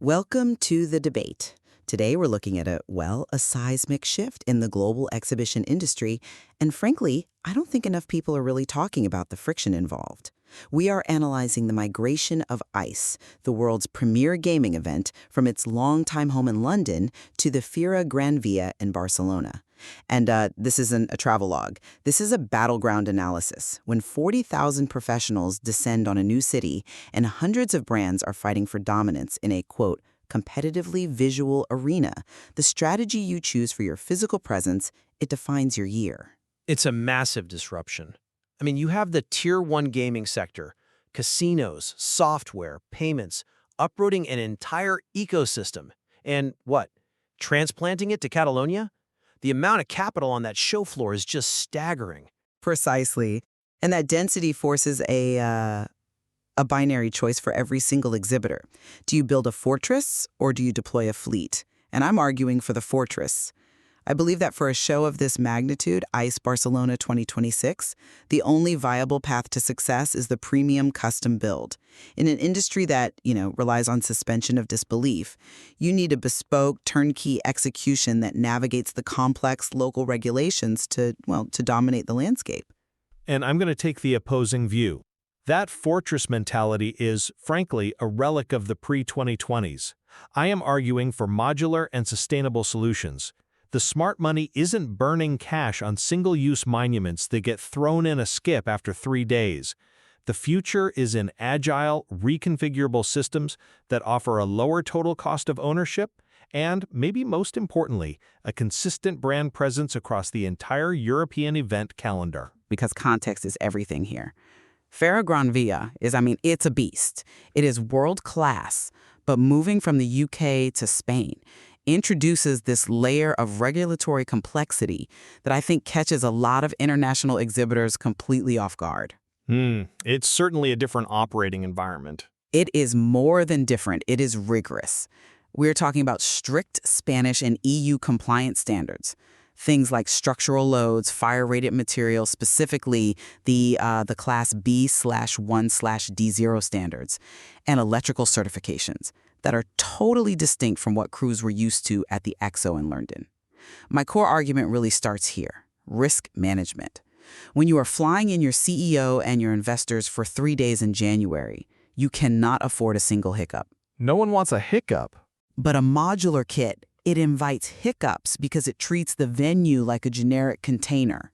Welcome to the debate. Today we're looking at a seismic shift in the global exhibition industry, and frankly, I don't think enough people are really talking about the friction involved. We are analyzing the migration of ICE, the world's premier gaming event, from its longtime home in London to the Fira Gran Via in Barcelona. And this isn't a travelogue. This is a battleground analysis. When 40,000 professionals descend on a new city and hundreds of brands are fighting for dominance in a, quote, competitively visual arena, the strategy you choose for your physical presence, it defines your year. It's a massive disruption. I mean, you have the Tier 1 gaming sector, casinos, software, payments, uprooting an entire ecosystem. And what? Transplanting it to Catalonia? The amount of capital on that show floor is just staggering. Precisely. And that density forces a binary choice for every single exhibitor. Do you build a fortress or do you deploy a fleet? And I'm arguing for the fortress. I believe that for a show of this magnitude, ICE Barcelona 2026, the only viable path to success is the premium custom build. In an industry that, relies on suspension of disbelief, you need a bespoke, turnkey execution that navigates the complex local regulations to dominate the landscape. And I'm going to take the opposing view. That fortress mentality is, frankly, a relic of the pre-2020s. I am arguing for modular and sustainable solutions. The smart money isn't burning cash on single-use monuments that get thrown in a skip after 3 days. The future is in agile, reconfigurable systems that offer a lower total cost of ownership and, maybe most importantly, a consistent brand presence across the entire European event calendar. Because context is everything here. Fira Gran Via it's a beast. It is world-class, but moving from the UK to Spain introduces this layer of regulatory complexity that I think catches a lot of international exhibitors completely off guard. It's certainly a different operating environment. It is more than different. It is rigorous. We're talking about strict Spanish and EU compliance standards. Things like structural loads, fire-rated materials, specifically the Class B/1/D0 standards, and electrical certifications that are totally distinct from what crews were used to at the Expo in London. My core argument really starts here: risk management. When you are flying in your CEO and your investors for 3 days in January, you cannot afford a single hiccup. No one wants a hiccup. But a modular kit, it invites hiccups because it treats the venue like a generic container.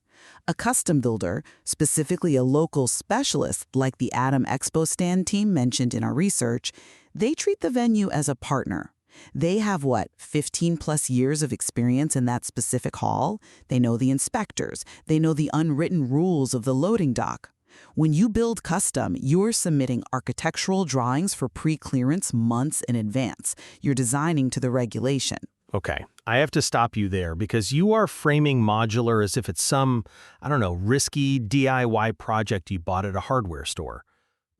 A custom builder, specifically a local specialist like the Adam Expo stand team mentioned in our research, they treat the venue as a partner. They have, 15+ years of experience in that specific hall? They know the inspectors. They know the unwritten rules of the loading dock. When you build custom, you're submitting architectural drawings for pre-clearance months in advance. You're designing to the regulation. Okay, I have to stop you there because you are framing modular as if it's some, risky DIY project you bought at a hardware store.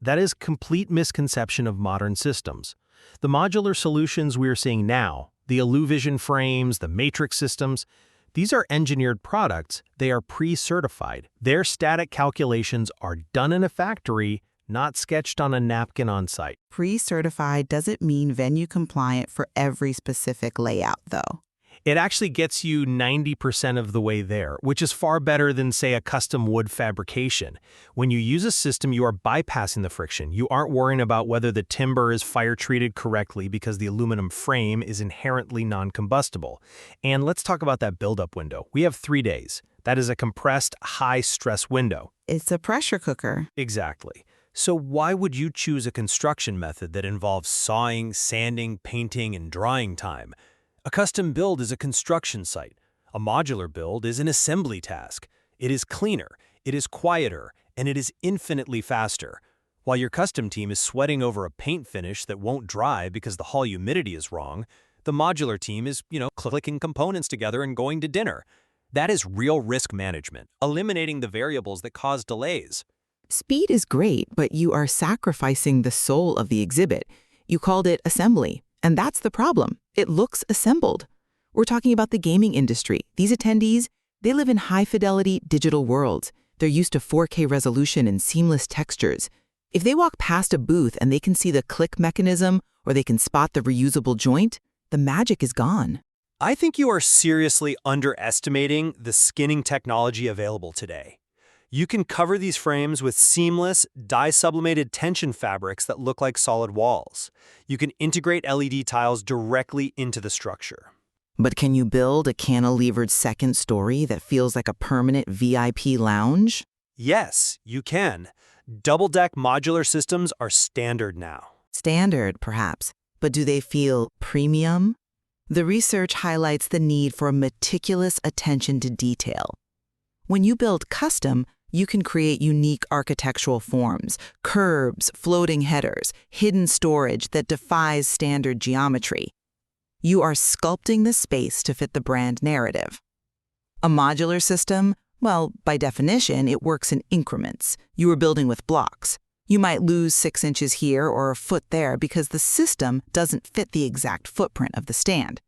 That is complete misconception of modern systems. The modular solutions we are seeing now, the Illuvision frames, the matrix systems, these are engineered products. They are pre-certified. Their static calculations are done in a factory, not sketched on a napkin on site. Pre-certified doesn't mean venue compliant for every specific layout, though. It actually gets you 90% of the way there, which is far better than, say, a custom wood fabrication. When you use a system, you are bypassing the friction. You aren't worrying about whether the timber is fire-treated correctly because the aluminum frame is inherently non-combustible. And let's talk about that build-up window. We have 3 days. That is a compressed, high-stress window. It's a pressure cooker. Exactly. So why would you choose a construction method that involves sawing, sanding, painting, and drying time? A custom build is a construction site. A modular build is an assembly task. It is cleaner, it is quieter, and it is infinitely faster. While your custom team is sweating over a paint finish that won't dry because the hall humidity is wrong, the modular team is, clicking components together and going to dinner. That is real risk management, eliminating the variables that cause delays. Speed is great, but you are sacrificing the soul of the exhibit. You called it assembly. And that's the problem. It looks assembled. We're talking about the gaming industry. These attendees, they live in high-fidelity digital worlds. They're used to 4K resolution and seamless textures. If they walk past a booth and they can see the click mechanism or they can spot the reusable joint, the magic is gone. I think you are seriously underestimating the skinning technology available today. You can cover these frames with seamless, dye-sublimated tension fabrics that look like solid walls. You can integrate LED tiles directly into the structure. But can you build a cantilevered second story that feels like a permanent VIP lounge? Yes, you can. Double-deck modular systems are standard now. Standard, perhaps, but do they feel premium? The research highlights the need for meticulous attention to detail. When you build custom, you can create unique architectural forms, curbs, floating headers, hidden storage that defies standard geometry. You are sculpting the space to fit the brand narrative. A modular system, well, by definition, it works in increments. You are building with blocks. You might lose 6 inches here or a foot there because the system doesn't fit the exact footprint of the stand.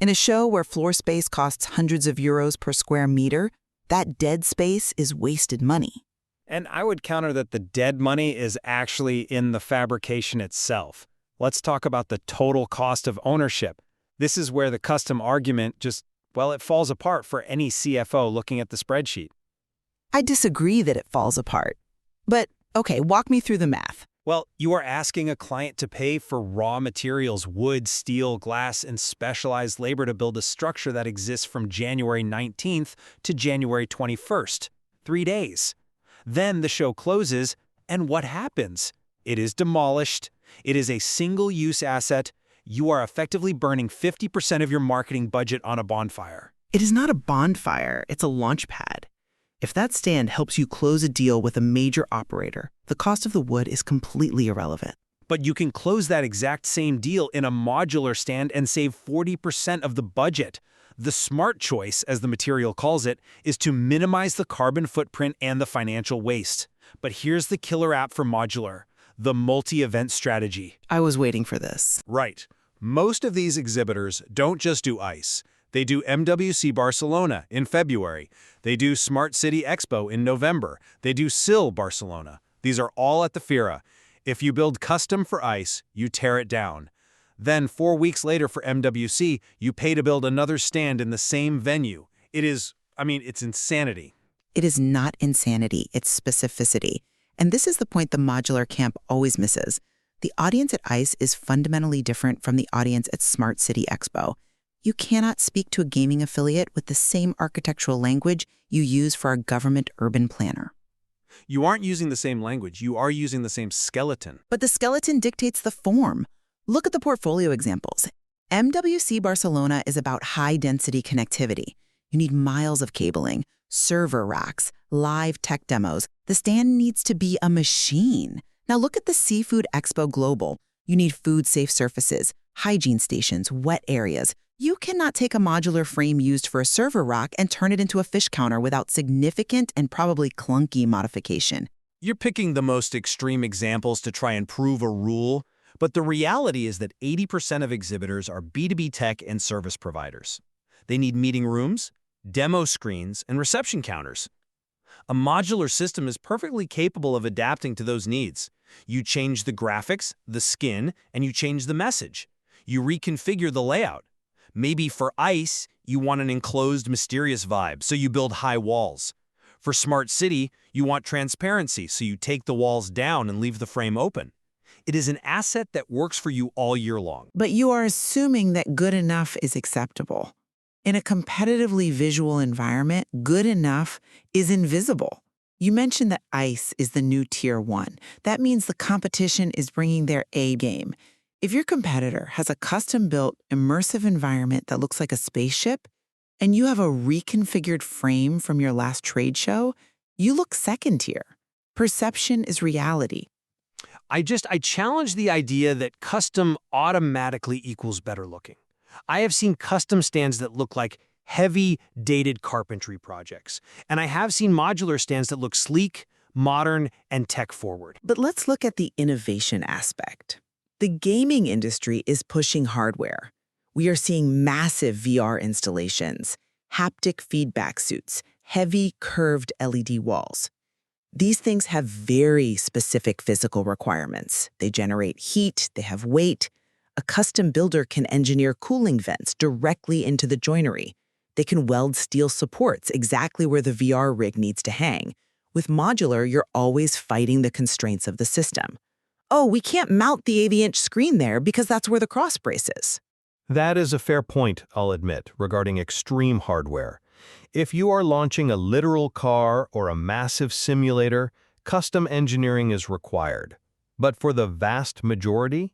In a show where floor space costs hundreds of euros per square meter, that dead space is wasted money. And I would counter that the dead money is actually in the fabrication itself. Let's talk about the total cost of ownership. This is where the custom argument it falls apart for any CFO looking at the spreadsheet. I disagree that it falls apart. But, okay, walk me through the math. Well, you are asking a client to pay for raw materials, wood, steel, glass, and specialized labor to build a structure that exists from January 19th to January 21st, 3 days. Then the show closes, and what happens? It is demolished. It is a single-use asset. You are effectively burning 50% of your marketing budget on a bonfire. It is not a bonfire, it's a launch pad. If that stand helps you close a deal with a major operator, the cost of the wood is completely irrelevant. But you can close that exact same deal in a modular stand and save 40% of the budget. The smart choice, as the material calls it, is to minimize the carbon footprint and the financial waste. But here's the killer app for modular, the multi-event strategy. I was waiting for this. Right. Most of these exhibitors don't just do ICE. They do MWC Barcelona in February. They do Smart City Expo in November. They do SIL Barcelona. These are all at the Fira. If you build custom for ICE, you tear it down. Then 4 weeks later for MWC, you pay to build another stand in the same venue. It's insanity. It is not insanity, it's specificity. And this is the point the modular camp always misses. The audience at ICE is fundamentally different from the audience at Smart City Expo. You cannot speak to a gaming affiliate with the same architectural language you use for a government urban planner. You aren't using the same language. You are using the same skeleton. But the skeleton dictates the form. Look at the portfolio examples. MWC Barcelona is about high-density connectivity. You need miles of cabling, server racks, live tech demos. The stand needs to be a machine. Now look at the Seafood Expo Global. You need food-safe surfaces, hygiene stations, wet areas. You cannot take a modular frame used for a server rack and turn it into a fish counter without significant and probably clunky modification. You're picking the most extreme examples to try and prove a rule, but the reality is that 80% of exhibitors are B2B tech and service providers. They need meeting rooms, demo screens, and reception counters. A modular system is perfectly capable of adapting to those needs. You change the graphics, the skin, and you change the message. You reconfigure the layout. Maybe for ICE, you want an enclosed, mysterious vibe, so you build high walls. For Smart City, you want transparency, so you take the walls down and leave the frame open. It is an asset that works for you all year long. But you are assuming that good enough is acceptable. In a competitively visual environment, good enough is invisible. You mentioned that ICE is the new Tier 1. That means the competition is bringing their A game. If your competitor has a custom-built, immersive environment that looks like a spaceship, and you have a reconfigured frame from your last trade show, you look second tier. Perception is reality. I challenge the idea that custom automatically equals better looking. I have seen custom stands that look like heavy, dated carpentry projects, and I have seen modular stands that look sleek, modern, and tech-forward. But let's look at the innovation aspect. The gaming industry is pushing hardware. We are seeing massive VR installations, haptic feedback suits, heavy curved LED walls. These things have very specific physical requirements. They generate heat, they have weight. A custom builder can engineer cooling vents directly into the joinery. They can weld steel supports exactly where the VR rig needs to hang. With modular, you're always fighting the constraints of the system. Oh, we can't mount the 80-inch screen there because that's where the cross brace is. That is a fair point, I'll admit, regarding extreme hardware. If you are launching a literal car or a massive simulator, custom engineering is required. But for the vast majority,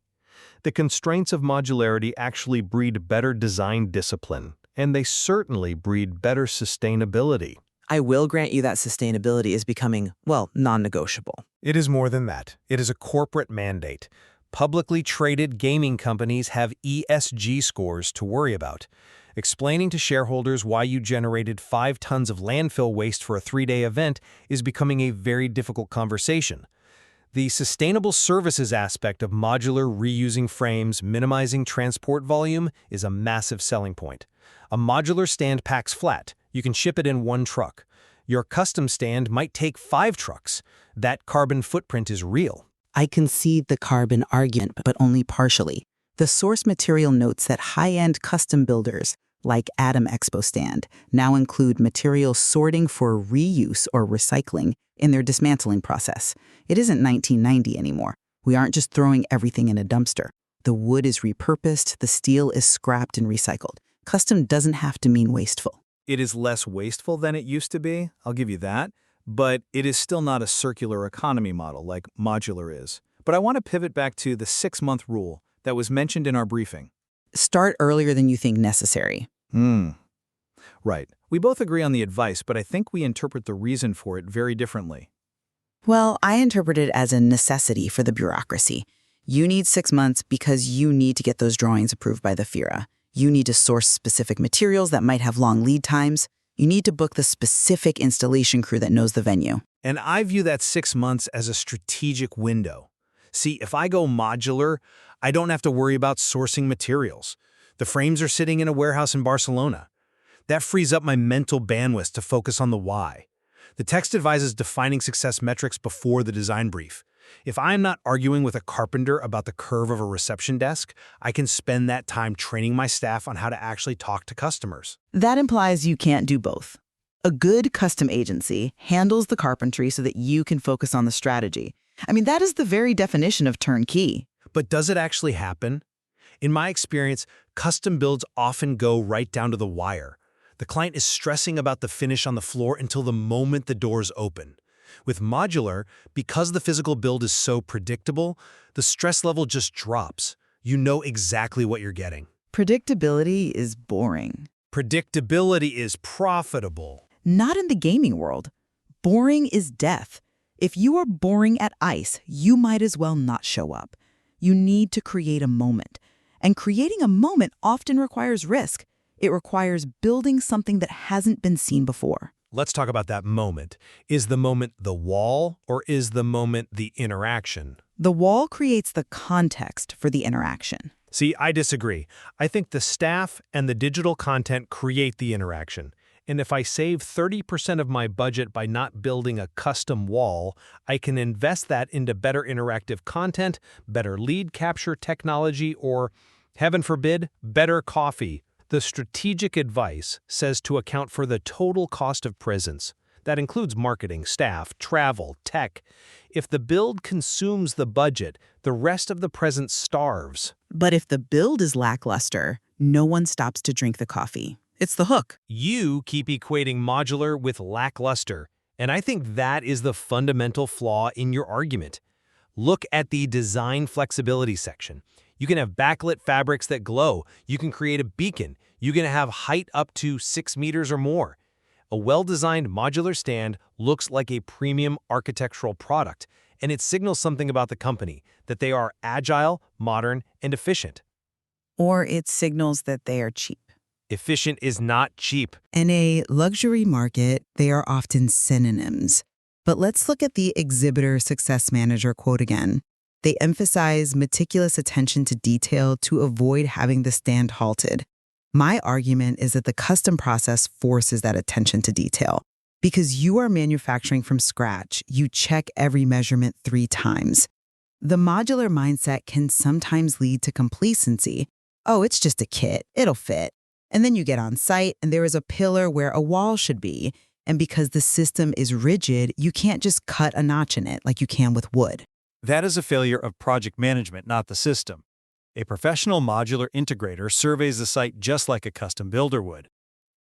the constraints of modularity actually breed better design discipline, and they certainly breed better sustainability. I will grant you that sustainability is becoming, well, non-negotiable. It is more than that. It is a corporate mandate. Publicly traded gaming companies have ESG scores to worry about. Explaining to shareholders why you generated 5 tons of landfill waste for a 3-day event is becoming a very difficult conversation. The sustainable services aspect of modular reusing frames, minimizing transport volume, is a massive selling point. A modular stand packs flat. You can ship it in 1 truck. Your custom stand might take 5 trucks. That carbon footprint is real. I concede the carbon argument, but only partially. The source material notes that high-end custom builders, like Atom Expo stand, now include material sorting for reuse or recycling in their dismantling process. It isn't 1990 anymore. We aren't just throwing everything in a dumpster. The wood is repurposed, the steel is scrapped and recycled. Custom doesn't have to mean wasteful. It is less wasteful than it used to be, I'll give you that, but it is still not a circular economy model like modular is. But I want to pivot back to the 6-month rule that was mentioned in our briefing. Start earlier than you think necessary. Right. We both agree on the advice, but I think we interpret the reason for it very differently. Well, I interpret it as a necessity for the bureaucracy. You need 6 months because you need to get those drawings approved by the Fira. You need to source specific materials that might have long lead times. You need to book the specific installation crew that knows the venue. And I view that 6 months as a strategic window. See, if I go modular, I don't have to worry about sourcing materials. The frames are sitting in a warehouse in Barcelona. That frees up my mental bandwidth to focus on the why. The text advises defining success metrics before the design brief. If I am not arguing with a carpenter about the curve of a reception desk, I can spend that time training my staff on how to actually talk to customers. That implies you can't do both. A good custom agency handles the carpentry so that you can focus on the strategy. I mean, that is the very definition of turnkey. But does it actually happen? In my experience, custom builds often go right down to the wire. The client is stressing about the finish on the floor until the moment the doors open. With modular, because the physical build is so predictable, the stress level just drops. You know exactly what you're getting. Predictability is boring. Predictability is profitable. Not in the gaming world. Boring is death. If you are boring at ice, you might as well not show up. You need to create a moment. And creating a moment often requires risk. It requires building something that hasn't been seen before. Let's talk about that moment. Is the moment the wall, or is the moment the interaction? The wall creates the context for the interaction. See, I disagree. I think the staff and the digital content create the interaction. And if I save 30% of my budget by not building a custom wall, I can invest that into better interactive content, better lead capture technology, or, heaven forbid, better coffee. The strategic advice says to account for the total cost of presence. That includes marketing, staff, travel, tech. If the build consumes the budget, the rest of the presence starves. But if the build is lackluster, no one stops to drink the coffee. It's the hook. You keep equating modular with lackluster, and I think that is the fundamental flaw in your argument. Look at the design flexibility section. You can have backlit fabrics that glow. You can create a beacon. You can have height up to 6 meters or more. A well-designed modular stand looks like a premium architectural product, and it signals something about the company, that they are agile, modern, and efficient. Or it signals that they are cheap. Efficient is not cheap. In a luxury market, they are often synonyms. But let's look at the exhibitor success manager quote again. They emphasize meticulous attention to detail to avoid having the stand halted. My argument is that the custom process forces that attention to detail. Because you are manufacturing from scratch, you check every measurement 3 times. The modular mindset can sometimes lead to complacency. Oh, it's just a kit, it'll fit. And then you get on site and there is a pillar where a wall should be. And because the system is rigid, you can't just cut a notch in it like you can with wood. That is a failure of project management, not the system. A professional modular integrator surveys the site just like a custom builder would.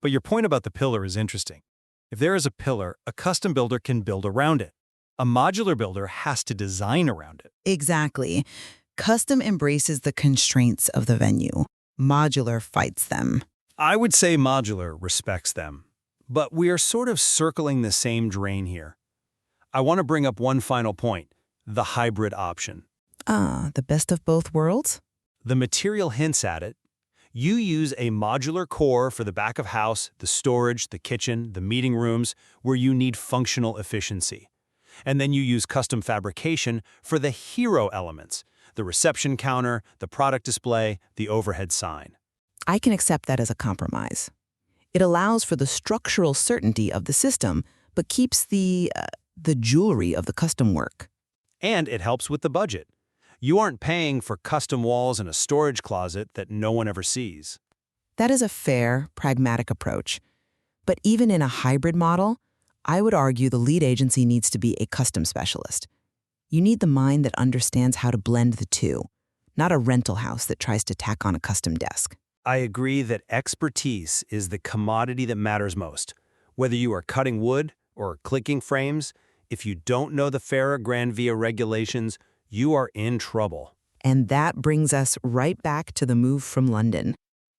But your point about the pillar is interesting. If there is a pillar, a custom builder can build around it. A modular builder has to design around it. Exactly. Custom embraces the constraints of the venue. Modular fights them. I would say modular respects them. But we are sort of circling the same drain here. I want to bring up one final point, the hybrid option. The best of both worlds? The material hints at it. You use a modular core for the back of house, the storage, the kitchen, the meeting rooms, where you need functional efficiency. And then you use custom fabrication for the hero elements, the reception counter, the product display, the overhead sign. I can accept that as a compromise. It allows for the structural certainty of the system, but keeps the jewelry of the custom work. And it helps with the budget. You aren't paying for custom walls and a storage closet that no one ever sees. That is a fair, pragmatic approach. But even in a hybrid model, I would argue the lead agency needs to be a custom specialist. You need the mind that understands how to blend the two, not a rental house that tries to tack on a custom desk. I agree that expertise is the commodity that matters most. Whether you are cutting wood or clicking frames, if you don't know the Fira Gran Via regulations, you are in trouble. And that brings us right back to the move from London.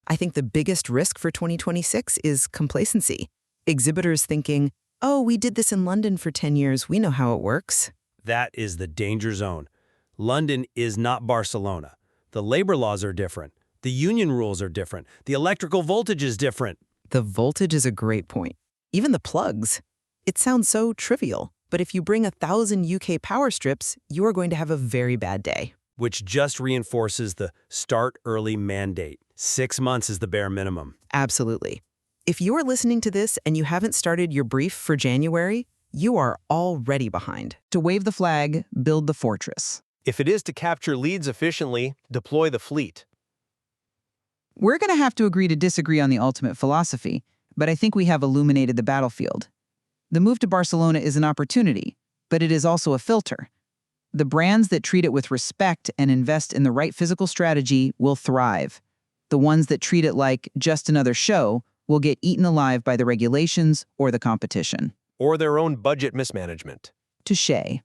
I think the biggest risk for 2026 is complacency. Exhibitors thinking, oh, we did this in London for 10 years, we know how it works. That is the danger zone. London is not Barcelona. The labor laws are different. The union rules are different. The electrical voltage is different. The voltage is a great point. Even the plugs. It sounds so trivial, but if you bring 1,000 UK power strips, you are going to have a very bad day. Which just reinforces the start early mandate. 6 months is the bare minimum. Absolutely. If you are listening to this and you haven't started your brief for January, you are already behind. To wave the flag, build the fortress. If it is to capture leads efficiently, deploy the fleet. We're going to have to agree to disagree on the ultimate philosophy, but I think we have illuminated the battlefield. The move to Barcelona is an opportunity, but it is also a filter. The brands that treat it with respect and invest in the right physical strategy will thrive. The ones that treat it like just another show will get eaten alive by the regulations or the competition. Or their own budget mismanagement. Touché.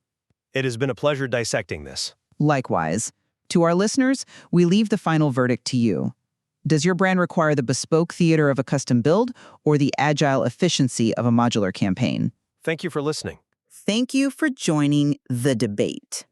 It has been a pleasure dissecting this. Likewise. To our listeners, we leave the final verdict to you. Does your brand require the bespoke theater of a custom build or the agile efficiency of a modular campaign? Thank you for listening. Thank you for joining the debate.